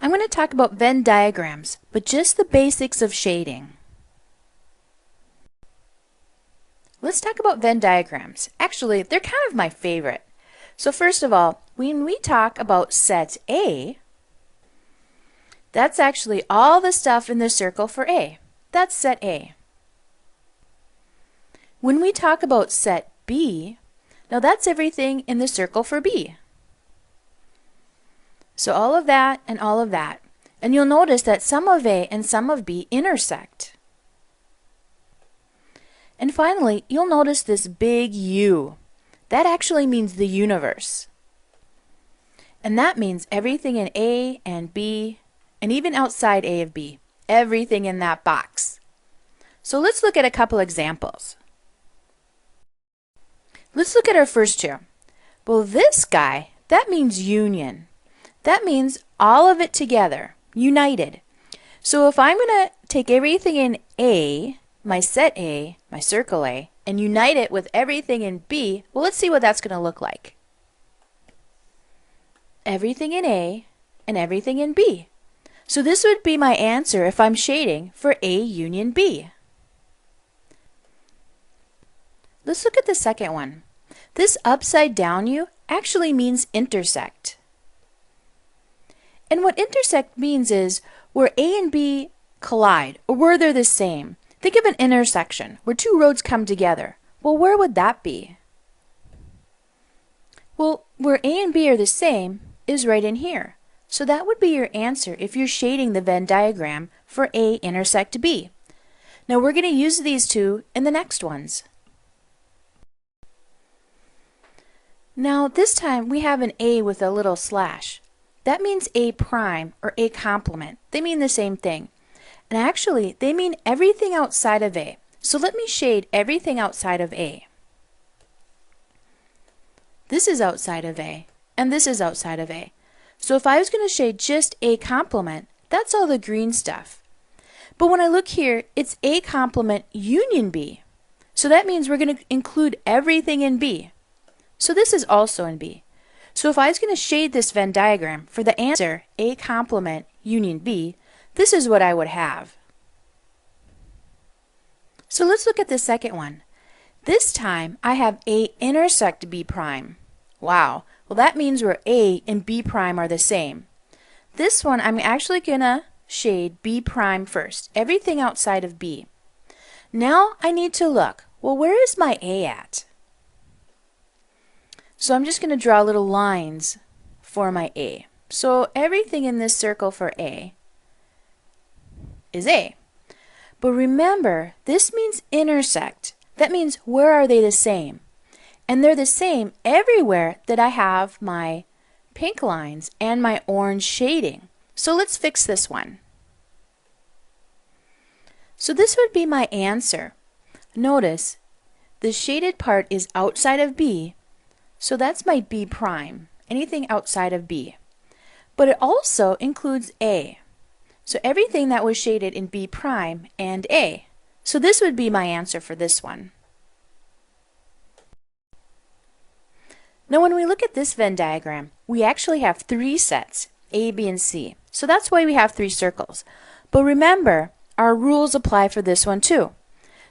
I'm going to talk about Venn diagrams, but just the basics of shading. Let's talk about Venn diagrams. Actually, they're kind of my favorite. So first of all, when we talk about set A, that's actually all the stuff in the circle for A. That's set A. When we talk about set B, now that's everything in the circle for B. So all of that and all of that. And you'll notice that some of A and some of B intersect. And finally, you'll notice this big U. That actually means the universe. And that means everything in A and B, and even outside A of B. Everything in that box. So let's look at a couple examples. Let's look at our first two. Well, this guy, that means union. That means all of it together, united. So if I'm going to take everything in A, my set A, my circle A, and unite it with everything in B, well, let's see what that's going to look like. Everything in A and everything in B. So this would be my answer if I'm shading for A union B. Let's look at the second one. This upside down U actually means intersect. And what intersect means is where A and B collide, or where they're the same. Think of an intersection where two roads come together. Well, where would that be? Well, where A and B are the same is right in here. So that would be your answer if you're shading the Venn diagram for A intersect B. Now we're going to use these two in the next ones. Now this time we have an A with a little slash. That means A prime or A complement. They mean the same thing. And actually, they mean everything outside of A. So let me shade everything outside of A. This is outside of A, and this is outside of A. So if I was going to shade just A complement, that's all the green stuff. But when I look here, it's A complement union B. So that means we're going to include everything in B. So this is also in B. So if I was going to shade this Venn diagram for the answer A complement union B, this is what I would have. So let's look at the second one. This time I have A intersect B prime. Wow, well that means where A and B prime are the same. This one I'm actually going to shade B prime first, everything outside of B. Now I need to look, well where is my A at? So I'm just going to draw little lines for my A. So everything in this circle for A is A. But remember, this means intersect. That means where are they the same? And they're the same everywhere that I have my pink lines and my orange shading. So let's fix this one. So this would be my answer. Notice the shaded part is outside of B. So that's my B prime, anything outside of B. But it also includes A. So everything that was shaded in B prime and A. So this would be my answer for this one. Now when we look at this Venn diagram, we actually have three sets, A, B, and C. So that's why we have three circles. But remember, our rules apply for this one too.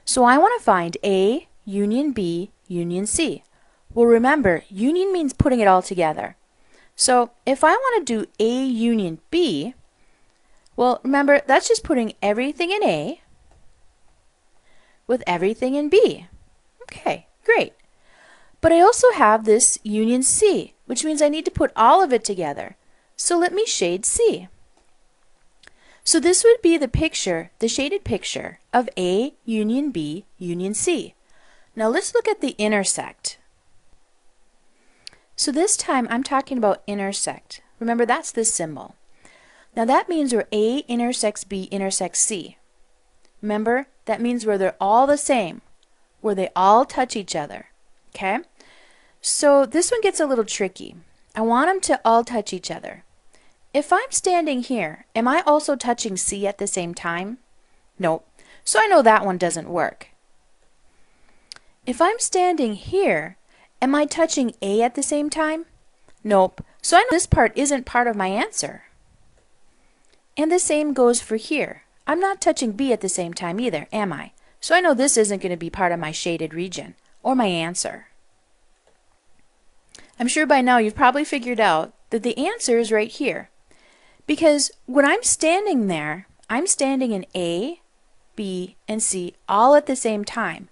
So I want to find A, union B, union C. Well, remember, union means putting it all together. So if I want to do A union B, well, remember, that's just putting everything in A with everything in B. Okay, great. But I also have this union C, which means I need to put all of it together. So let me shade C. So this would be the picture, the shaded picture of A union B union C. Now let's look at the intersect. So this time I'm talking about intersect. Remember, that's this symbol. Now that means where A intersects B intersects C. Remember, that means where they're all the same, where they all touch each other. Okay? So this one gets a little tricky. I want them to all touch each other. If I'm standing here, am I also touching C at the same time? Nope. So I know that one doesn't work. If I'm standing here, am I touching A at the same time? Nope. So I know this part isn't part of my answer. And the same goes for here. I'm not touching B at the same time either, am I? So I know this isn't going to be part of my shaded region, or my answer. I'm sure by now you've probably figured out that the answer is right here. Because when I'm standing there, I'm standing in A, B, and C all at the same time.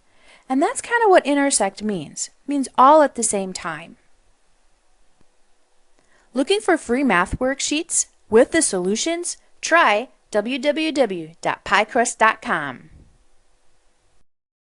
And that's kind of what intersect means. It means all at the same time. Looking for free math worksheets with the solutions? Try www.piecrust.com.